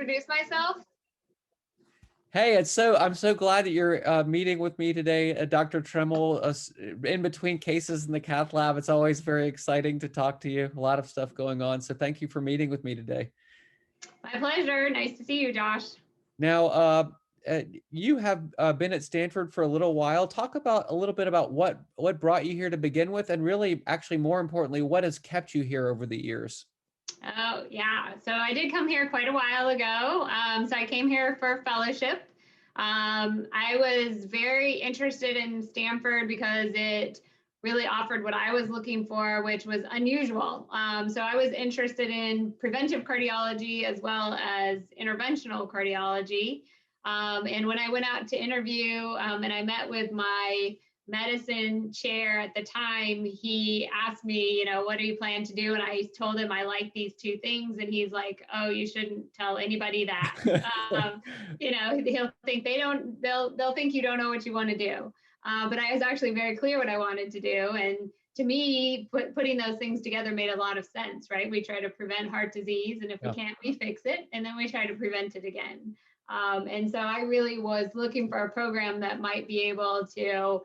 introduce myself? Hey, I'm so glad that you're meeting with me today, Dr. Tremmel. In between cases in the cath lab, it's always very exciting to talk to you. A lot of stuff going on. So thank you for meeting with me today. My pleasure. Nice to see you, Josh. Now, you have been at Stanford for a little while. Talk about a little bit about what brought you here to begin with, and really, actually, more importantly, what has kept you here over the years. Oh, yeah. So I did come here quite a while ago. So I came here for fellowship. I was very interested in Stanford because it really offered what I was looking for, which was unusual. So I was interested in preventive cardiology as well as interventional cardiology. And when I went out to interview and I met with my medicine chair at the time, he asked me, what do you plan to do? And I told him I like these two things. And he's like, oh, you shouldn't tell anybody that. He'll think they'll think you don't know what you want to do. But I was actually very clear what I wanted to do. And to me, putting those things together made a lot of sense, right? We try to prevent heart disease, and if we can't, we fix it. And then we try to prevent it again. And so I really was looking for a program that might be able to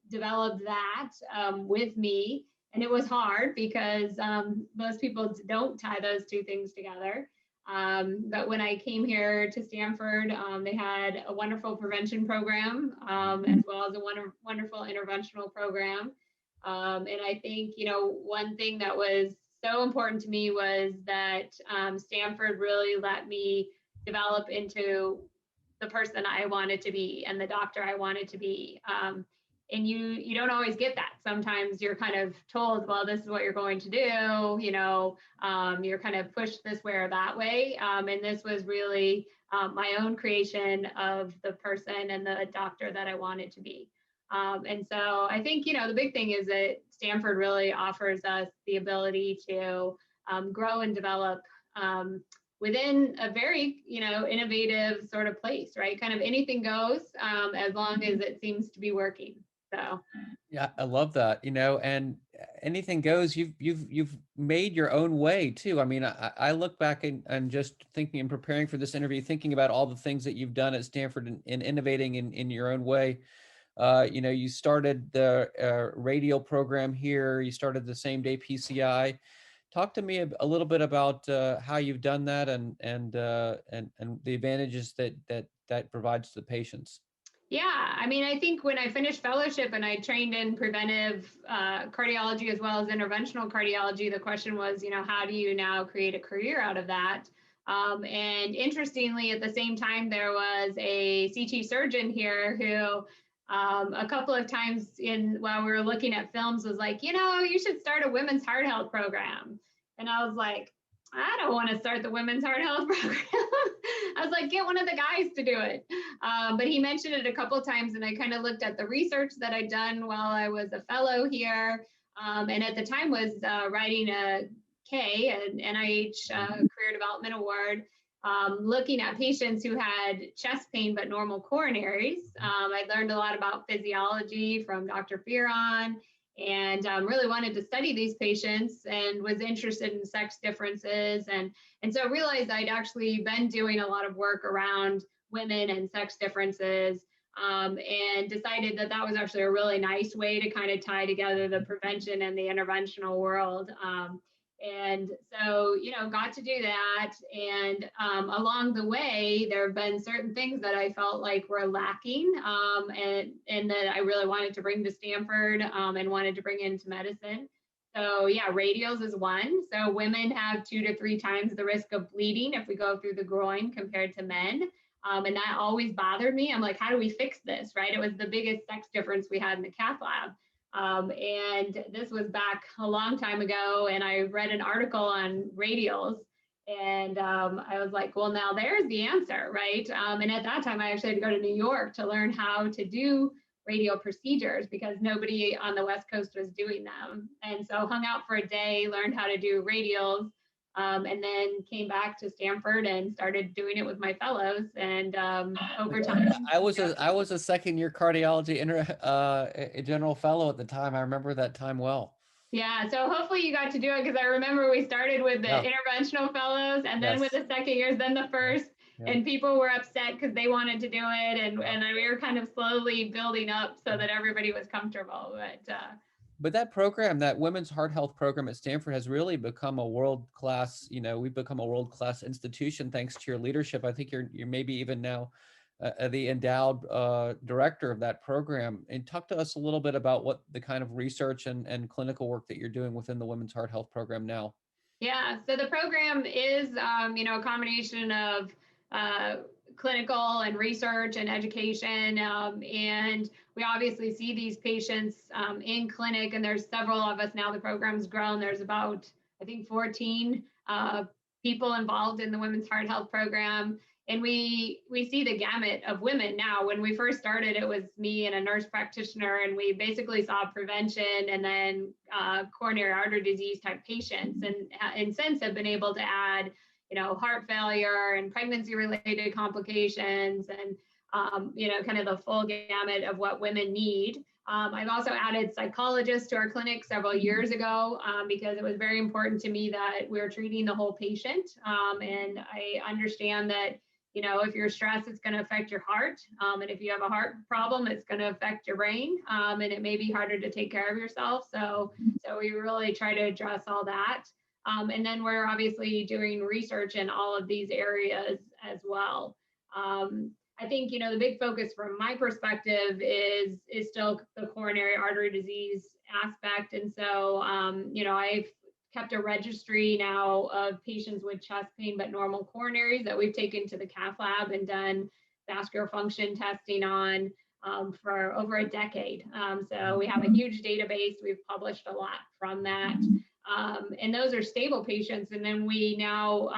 develop that with me. And it was hard because most people don't tie those two things together. But when I came here to Stanford, they had a wonderful prevention program as well as a wonderful interventional program. And I think, one thing that was so important to me was that Stanford really let me develop into the person I wanted to be and the doctor I wanted to be. And you don't always get that. Sometimes you're kind of told, well, this is what you're going to do. You're kind of pushed this way or that way. And this was really my own creation of the person and the doctor that I wanted to be. And so I think, the big thing is that Stanford really offers us the ability to grow and develop within a very, innovative sort of place, right? Kind of anything goes as long as it seems to be working. So. Yeah, I love that, and anything goes. You've made your own way too. I mean, I look back and just thinking and preparing for this interview, thinking about all the things that you've done at Stanford and innovating in your own way. You started the radial program here. You started the same day PCI. Talk to me a little bit about how you've done that and the advantages that provides to the patients. Yeah, I mean, I think when I finished fellowship and I trained in preventive cardiology as well as interventional cardiology, the question was, how do you now create a career out of that? And interestingly, at the same time, there was a CT surgeon here who a couple of times while we were looking at films was like, you should start a women's heart health program. And I was like, I don't want to start the women's heart health program. I was like, get one of the guys to do it. But he mentioned it a couple of times, and I kind of looked at the research that I'd done while I was a fellow here. And at the time was writing a K, an NIH Career Development Award, looking at patients who had chest pain but normal coronaries. I learned a lot about physiology from Dr. Fearon, and really wanted to study these patients and was interested in sex differences. And so realized I'd actually been doing a lot of work around women and sex differences, and decided that was actually a really nice way to kind of tie together the prevention and the interventional world. And so, got to do that. And along the way, there have been certain things that I felt like were lacking, and that I really wanted to bring to Stanford and wanted to bring into medicine. So yeah, radials is one. So women have 2 to 3 times the risk of bleeding if we go through the groin compared to men. And that always bothered me. I'm like, how do we fix this, right? It was the biggest sex difference we had in the cath lab. And this was back a long time ago, and I read an article on radials, and I was like, well, now there's the answer, right? And at that time, I actually had to go to New York to learn how to do radial procedures because nobody on the West Coast was doing them. And so hung out for a day, learned how to do radials, and then came back to Stanford and started doing it with my fellows. And over time, I was a second year cardiology general fellow at the time. I remember that time well. Yeah, so hopefully you got to do it, because I remember we started with the Yeah. interventional fellows, and then with Yes. the second years, then the Yeah. first, Yeah. and people were upset because they wanted to do it, and Yeah. and we were kind of slowly building up so Yeah. that everybody was comfortable. But that program, that women's heart health program at Stanford, has really become a world-class, we've become a world-class institution thanks to your leadership. I think you're maybe even now the endowed director of that program. And talk to us a little bit about what the kind of research and clinical work that you're doing within the women's heart health program now. Yeah, so the program is, a combination of uh, clinical and research and education. And we obviously see these patients in clinic, and there's several of us now. The program's grown. There's about, I think, 14 people involved in the Women's Heart Health Program. And we see the gamut of women now. When we first started, it was me and a nurse practitioner, and we basically saw prevention and then coronary artery disease type patients, and since have been able to add, heart failure and pregnancy related complications, and kind of the full gamut of what women need. I've also added psychologists to our clinic several years ago, because it was very important to me that we were treating the whole patient. And I understand that, if you're stressed, it's going to affect your heart. And if you have a heart problem, it's going to affect your brain. And it may be harder to take care of yourself. So we really try to address all that. And then we're obviously doing research in all of these areas as well. I think, the big focus from my perspective is still the coronary artery disease aspect. And so, I've kept a registry now of patients with chest pain but normal coronaries that we've taken to the cath lab and done vascular function testing on, for over a decade. So we have a huge database. We've published a lot from that. And those are stable patients. And then we now,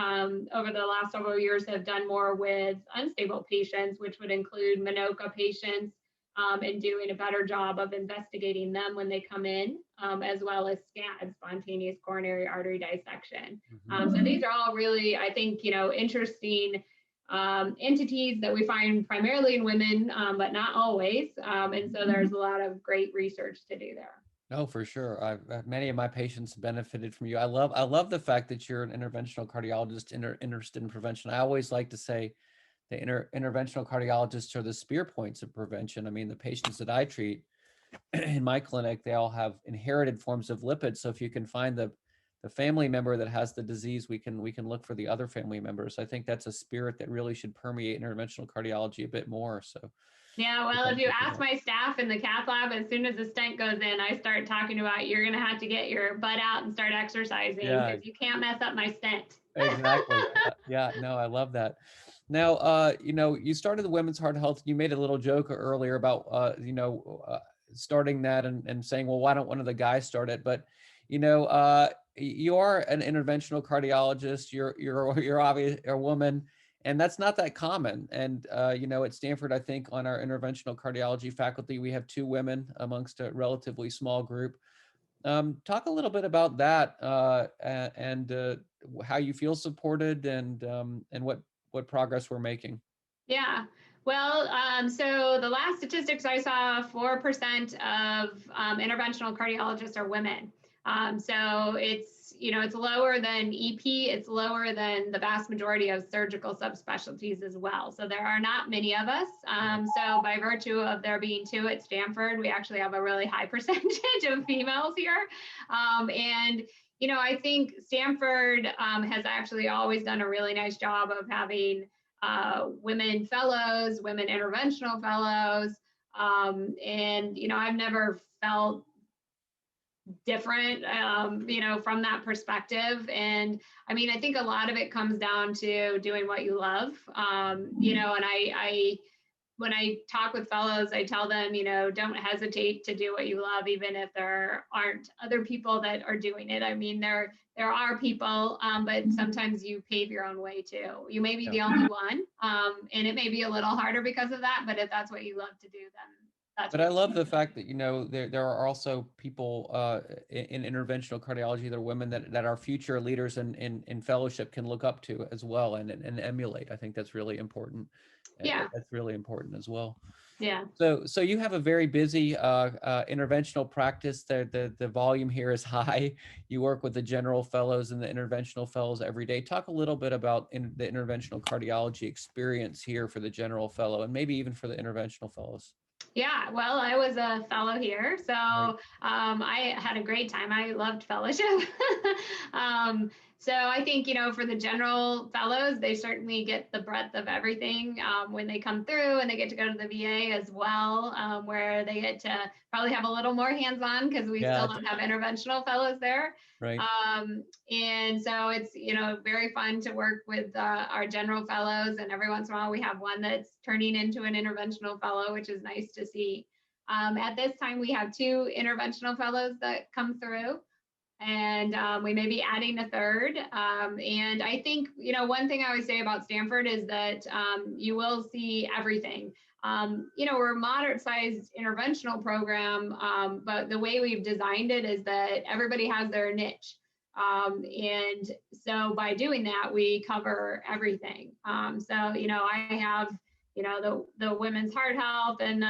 over the last several years, have done more with unstable patients, which would include Minoka patients, and doing a better job of investigating them when they come in, as well as SCAD, spontaneous coronary artery dissection. So these are all really, I think, interesting entities that we find primarily in women, but not always. And so there's a lot of great research to do there. No, for sure. Many of my patients benefited from you. I love the fact that you're an interventional cardiologist interested in prevention. I always like to say the interventional cardiologists are the spear points of prevention. I mean, the patients that I treat in my clinic, they all have inherited forms of lipids. So if you can find the family member that has the disease, we can look for the other family members. I think that's a spirit that really should permeate interventional cardiology a bit more. So Yeah, well, if thank you you for ask that. my staff in the cath lab, as soon as the stent goes in, I start talking about, you're going to have to get your butt out and start exercising, Yeah, because you can't mess up my stent. exactly. Yeah, no, I love that. Now, you started the Women's Heart Health. You made a little joke earlier about, starting that and saying, well, why don't one of the guys start it? But, you are an interventional cardiologist. You're obviously a woman, and that's not that common. And, at Stanford, I think on our interventional cardiology faculty, we have 2 women amongst a relatively small group. Talk a little bit about that, and how you feel supported, and what progress we're making. Yeah. Well, so the last statistics I saw, 4% of interventional cardiologists are women. So it's lower than EP. It's lower than the vast majority of surgical subspecialties as well. So there are not many of us. So by virtue of there being 2 at Stanford, we actually have a really high percentage of females here. And I think Stanford has actually always done a really nice job of having women fellows, women interventional fellows. And, I've never felt different, from that perspective. And I mean, I think a lot of it comes down to doing what you love. And when I talk with fellows, I tell them, don't hesitate to do what you love, even if there aren't other people that are doing it. I mean, there are people, but sometimes you pave your own way too. You may be Yeah. the only one, and it may be a little harder because of that. But if that's what you love to do, then that's But what I you love need the to do. fact that, there are also people in interventional cardiology, that are women that our future leaders in fellowship can look up to as well, and emulate. I think that's really important. Yeah. That's really important as well. Yeah. So you have a very busy interventional practice. The volume here is high. You work with the general fellows and the interventional fellows every day. Talk a little bit about the interventional cardiology experience here for the general fellow and maybe even for the interventional fellows. Yeah, well, I was a fellow here, so Right. I had a great time. I loved fellowship. So I think, for the general fellows, they certainly get the breadth of everything when they come through, and they get to go to the VA as well, where they get to probably have a little more hands-on because we Yeah. still don't have interventional fellows there. Right. And so it's, very fun to work with our general fellows. And every once in a while, we have one that's turning into an interventional fellow, which is nice to see. At this time, we have 2 interventional fellows that come through. And we may be adding a third. And I think, one thing I always say about Stanford is that you will see everything. We're a moderate sized interventional program, but the way we've designed it is that everybody has their niche. And so by doing that, we cover everything. So, I have, the women's heart health and,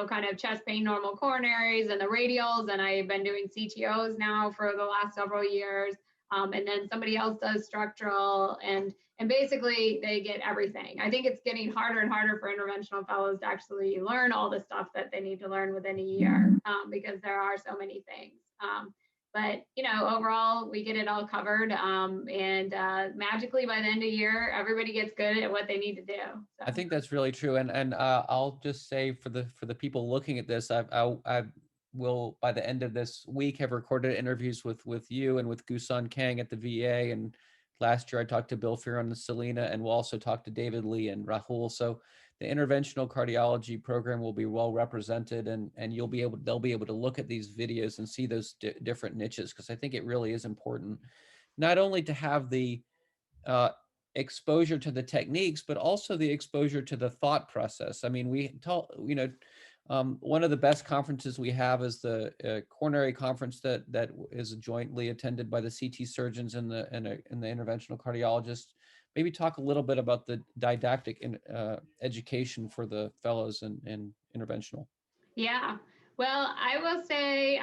kind of chest pain, normal coronaries and the radials. And I've been doing CTOs now for the last several years. And then somebody else does structural and basically they get everything. I think it's getting harder and harder for interventional fellows to actually learn all the stuff that they need to learn within a year because there are so many things. But overall, we get it all covered, and magically by the end of the year, everybody gets good at what they need to do. So. I think that's really true, and I'll just say for the people looking at this, I will by the end of this week have recorded interviews with you and with Gusan Kang at the VA, and last year I talked to Bill Fear on the Selena, and we'll also talk to David Lee and Rahul. So the interventional cardiology program will be well represented, and they'll be able to look at these videos and see those different niches, because I think it really is important not only to have the uh, exposure to the techniques, but also the exposure to the thought process. I mean, one of the best conferences we have is the coronary conference that is jointly attended by the CT surgeons and the interventional cardiologists. Maybe talk a little bit about the didactic education for the fellows and interventional. Yeah. Well, I will say,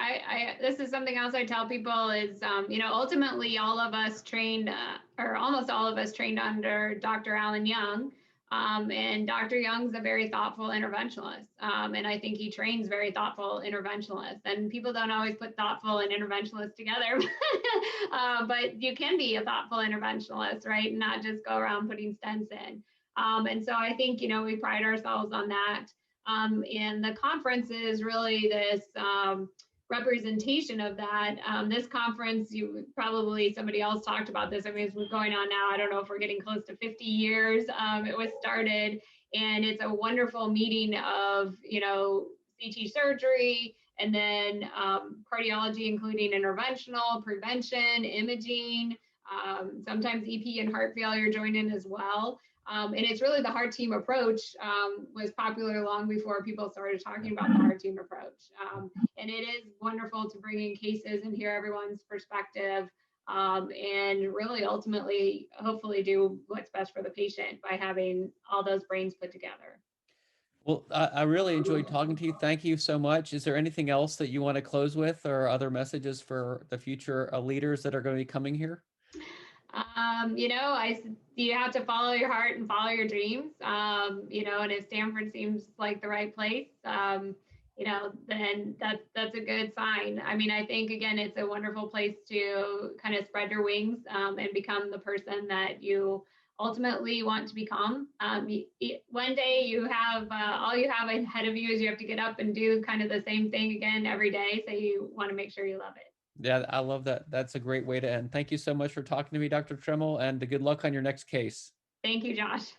this is something else I tell people is, ultimately all of us trained, or almost all of us trained under Dr. Alan Young. And Dr. Young's a very thoughtful interventionalist. And I think he trains very thoughtful interventionalists. And people don't always put thoughtful and interventionalist together, but you can be a thoughtful interventionalist, right? And not just go around putting stents in. And so I think, we pride ourselves on that. And the conference is really this representation of that. This conference, somebody else talked about this. I mean, it's going on now. I don't know if we're getting close to 50 years. It was started, and it's a wonderful meeting of, CT surgery, and then cardiology, including interventional, prevention, imaging, sometimes EP and heart failure join in as well. And it's really the heart team approach was popular long before people started talking about the heart team approach. And it is wonderful to bring in cases and hear everyone's perspective and really ultimately, hopefully do what's best for the patient by having all those brains put together. Well, I really enjoyed talking to you. Thank you so much. Is there anything else that you want to close with, or other messages for the future leaders that are going to be coming here? You have to follow your heart and follow your dreams. And if Stanford seems like the right place, then that's a good sign. I mean, I think again, it's a wonderful place to kind of spread your wings and become the person that you ultimately want to become. One day you have all you have ahead of you is you have to get up and do kind of the same thing again every day. So you want to make sure you love it. Yeah, I love that. That's a great way to end. Thank you so much for talking to me, Dr. Tremmel, and good luck on your next case. Thank you, Josh.